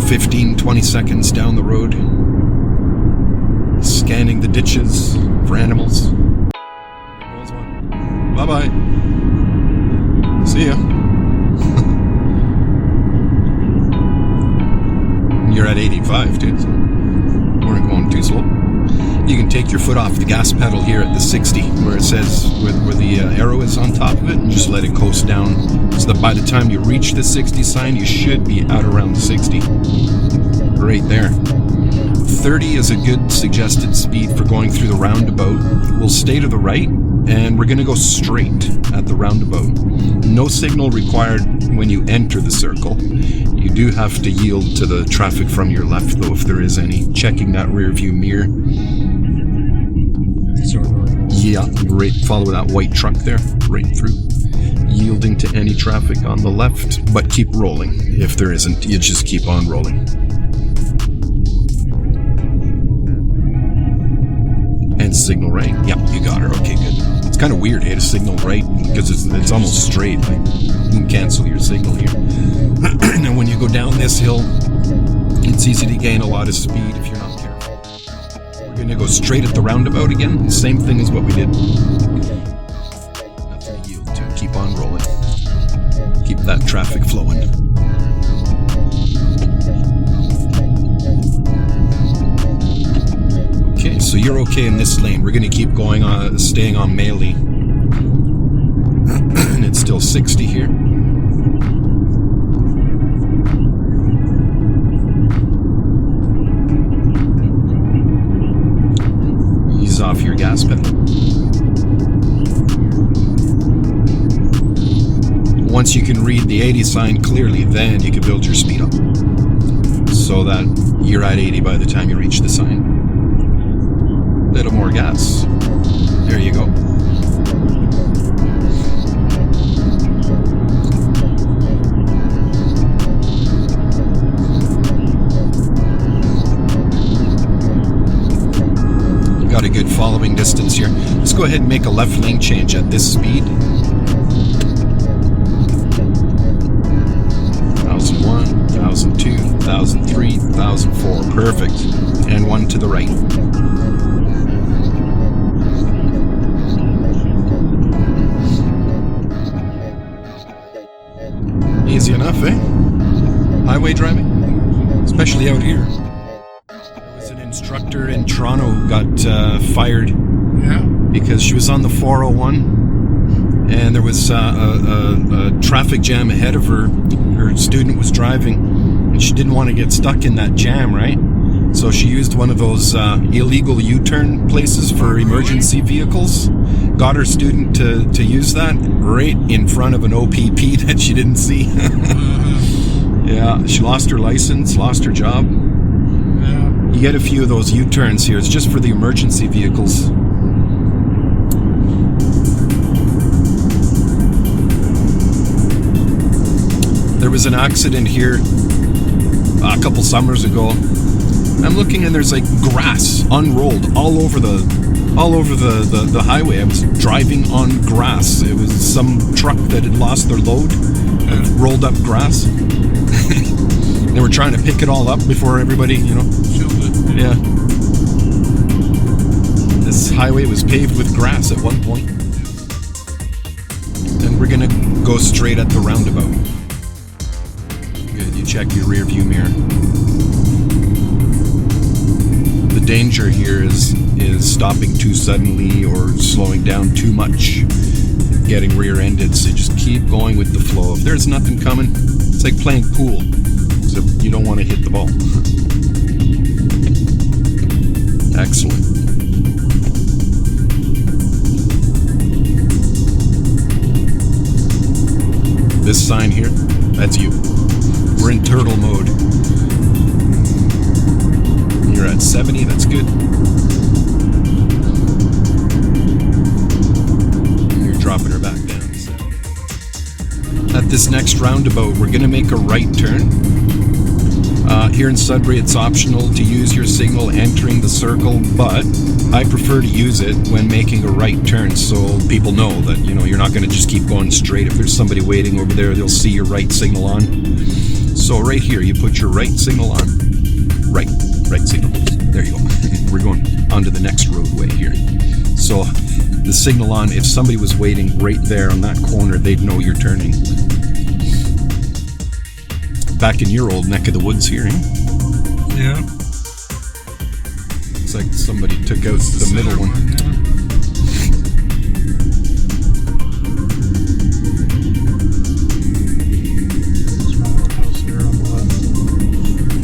15-20 seconds down the road, scanning the ditches for animals. There goes one. Bye-bye. See ya. You're at 85, dude, so we're going too slow. You can take your foot off the gas pedal here at the 60, where it says, where the arrow is on top of it, and just let it coast down, so that by the time you reach the 60 sign, you should be out around 60. Right there. 30 is a good suggested speed for going through the roundabout. We'll stay to the right, and we're going to go straight at the roundabout. No signal required when you enter the circle. You do have to yield to the traffic from your left, though, if there is any. Checking that rear view mirror. Yeah, right, follow that white truck there, right through. Yielding to any traffic on the left, but keep rolling. If there isn't, you just keep on rolling. And signal right. Yep, you got her. Okay, good. It's kind of weird, hey, to signal right, because it's almost straight. Like, you can cancel your signal here. And when you go down this hill, it's easy to gain a lot of speed if you're not careful. We're going to go straight at the roundabout again. Same thing as what we did. Nothing to yield to. Keep on rolling. Keep that traffic flowing. Okay, so you're okay in this lane. We're going to keep going on, staying on Melee. And it's still 60 here. Ease off your gas pedal. Once you can read the 80 sign clearly, then you can build your speed up, so that you're at 80 by the time you reach the sign. Little more gas. There you go. You got a good following distance here. Let's go ahead and make a left lane change at this speed. 1001, 1002, 1003, 1004. Perfect. And one to the right. Easy enough, eh? Highway driving, especially out here. There was an instructor in Toronto who got fired because she was on the 401, and there was a traffic jam ahead of her. Her student was driving, and she didn't want to get stuck in that jam, right? So she used one of those illegal U-turn places for emergency vehicles. Got her student to use that right in front of an OPP that she didn't see. Yeah, she lost her license, lost her job. Yeah. You get a few of those U-turns here. It's just for the emergency vehicles. There was an accident here a couple summers ago. I'm looking, and there's like grass unrolled all over the highway. I was driving on grass. It was some truck that had lost their load and rolled up grass. They were trying to pick it all up before everybody, Yeah. This highway was paved with grass at one point. And we're gonna go straight at the roundabout. Good, you check your rear view mirror. The danger here is stopping too suddenly or slowing down too much, getting rear-ended. So just keep going with the flow. If there's nothing coming, it's like playing pool. So you don't want to hit the ball. Excellent. This sign here, that's you. We're in turtle mode. You're at 70, that's good. You're dropping her back down to 70. At this next roundabout, we're going to make a right turn. Here in Sudbury, it's optional to use your signal entering the circle, but I prefer to use it when making a right turn so people know that, you're not going to just keep going straight. If there's somebody waiting over there, they'll see your right signal on. So right here, you put your right signal on. Right signal. There you go. We're going onto the next roadway here. So the signal on, if somebody was waiting right there on that corner, they'd know you're turning. Back in your old neck of the woods here, eh? Yeah. Looks like somebody took out the middle one.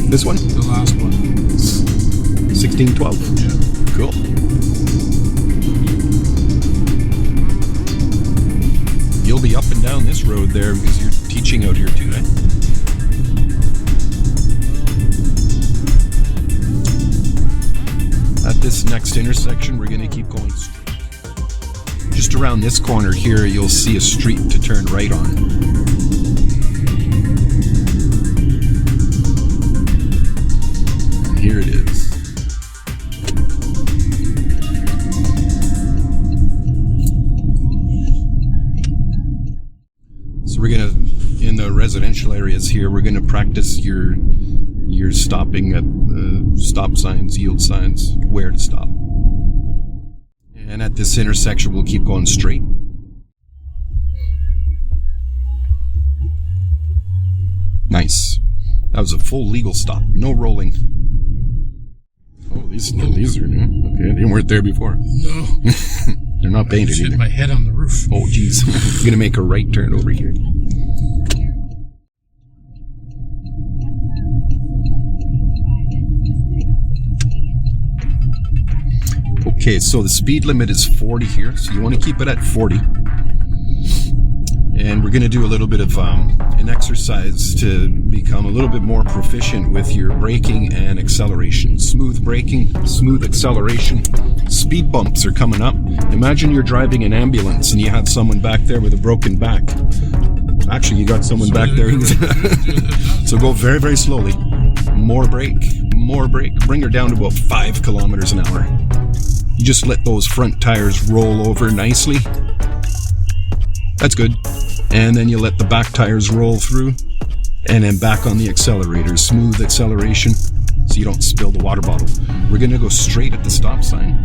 This one? The last one. 1612. Yeah. Cool. You'll be up and down this road there because you're teaching out here too, right? At this next intersection, we're going to keep going straight. Just around this corner here, you'll see a street to turn right on. And here it is. So we're going to, in the residential areas here, we're going to practice your stopping at stop signs, yield signs, where to stop. And at this intersection, we'll keep going straight. Nice. That was a full legal stop. No rolling. Oh, these are new. Okay, they weren't there before. No. They're not painted I just either. hit my head on the roof. Oh, geez. I'm going to make a right turn over here. Okay, so the speed limit is 40 here, so you want to keep it at 40. And we're going to do a little bit of an exercise to become a little bit more proficient with your braking and acceleration. Smooth braking, smooth acceleration. Speed bumps are coming up. Imagine you're driving an ambulance and you had someone back there with a broken back. Actually, you got someone back there. So go very, very slowly. More brake, more brake. Bring her down to about 5 kilometers an hour. You just let those front tires roll over nicely. That's good. And then you let the back tires roll through. And then back on the accelerator. Smooth acceleration so you don't spill the water bottle. We're going to go straight at the stop sign.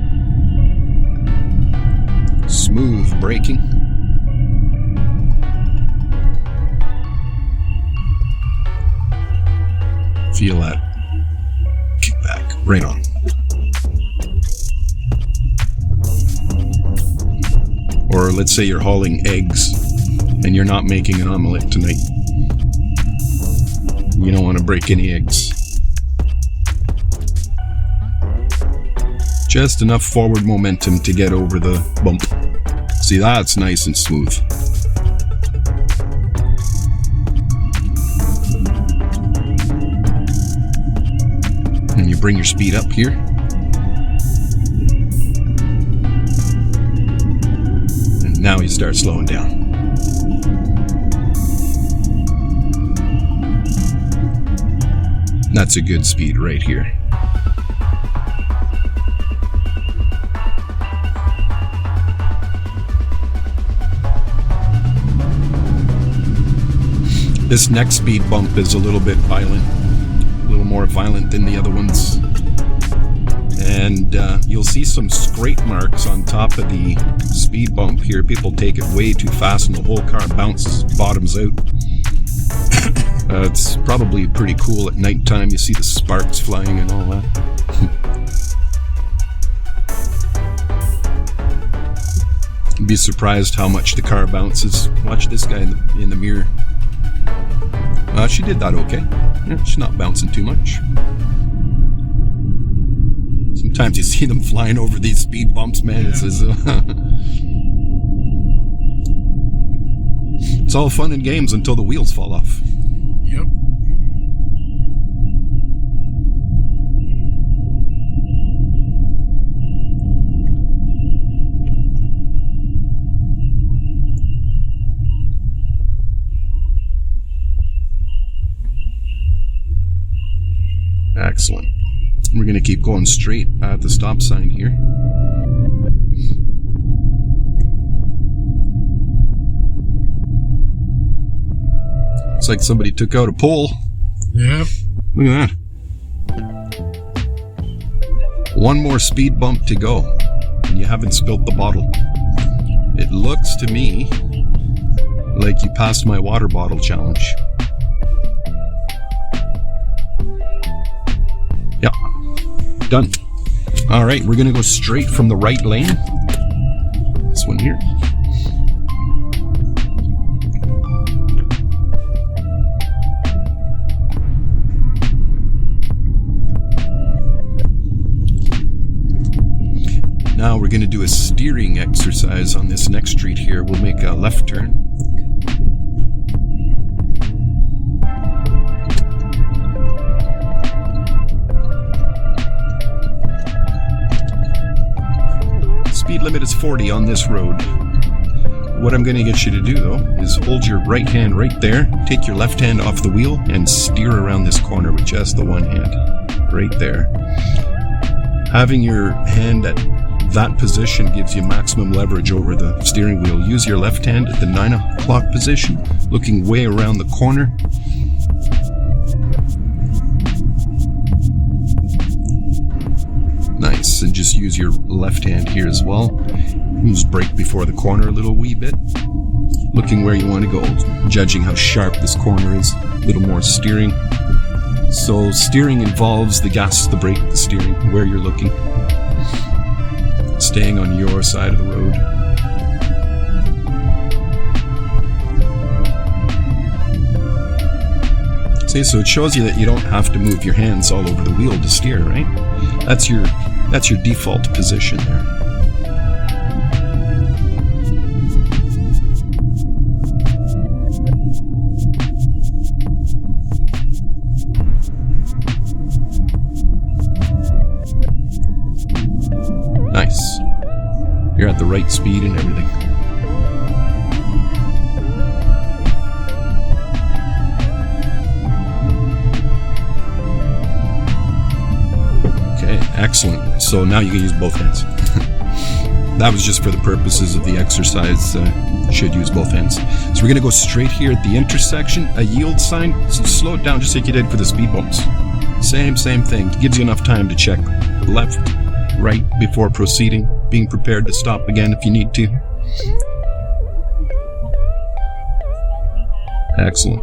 Smooth braking. Feel that kick back. Right on. Or let's say you're hauling eggs and you're not making an omelette tonight. You don't want to break any eggs. Just enough forward momentum to get over the bump. See, that's nice and smooth. And you bring your speed up here. Now you start slowing down. That's a good speed right here. This next speed bump is a little bit violent, a little more violent than the other ones. And you'll see some scrape marks on top of the speed bump here. People take it way too fast and the whole car bounces, bottoms out. It's probably pretty cool at nighttime. You see the sparks flying and all that. You'd be surprised how much the car bounces. Watch this guy in the mirror. She did that okay. Yeah, she's not bouncing too much. Sometimes you see them flying over these speed bumps, man. Yeah. It's all fun and games until the wheels fall off. Yep. Excellent. We're going to keep going straight at the stop sign here. Looks like somebody took out a pole. Yeah. Look at that. One more speed bump to go, and you haven't spilt the bottle. It looks to me like you passed my water bottle challenge. Yeah, done. All right, we're gonna go straight from the right lane. This one here. Now we're going to do a steering exercise on this next street here. We'll make a left turn. Speed limit is 40 on this road. What I'm going to get you to do though is hold your right hand right there, take your left hand off the wheel and steer around this corner with just the one hand. Right there. Having your hand at that position gives you maximum leverage over the steering wheel. Use your left hand at the 9 o'clock position, looking way around the corner. Nice, and just use your left hand here as well. Just brake before the corner a little wee bit. Looking where you want to go, judging how sharp this corner is. A little more steering. So steering involves the gas, the brake, the steering, where you're looking. Staying on your side of the road. See, so it shows you that you don't have to move your hands all over the wheel to steer, right? That's your default position there. Nice. You're at the right speed and everything. Okay, excellent. So now you can use both hands. That was just for the purposes of the exercise. You should use both hands. So we're going to go straight here at the intersection. A yield sign. So slow it down just like you did for the speed bumps. Same thing. Gives you enough time to check left, right before proceeding, being prepared to stop again if you need to. Excellent.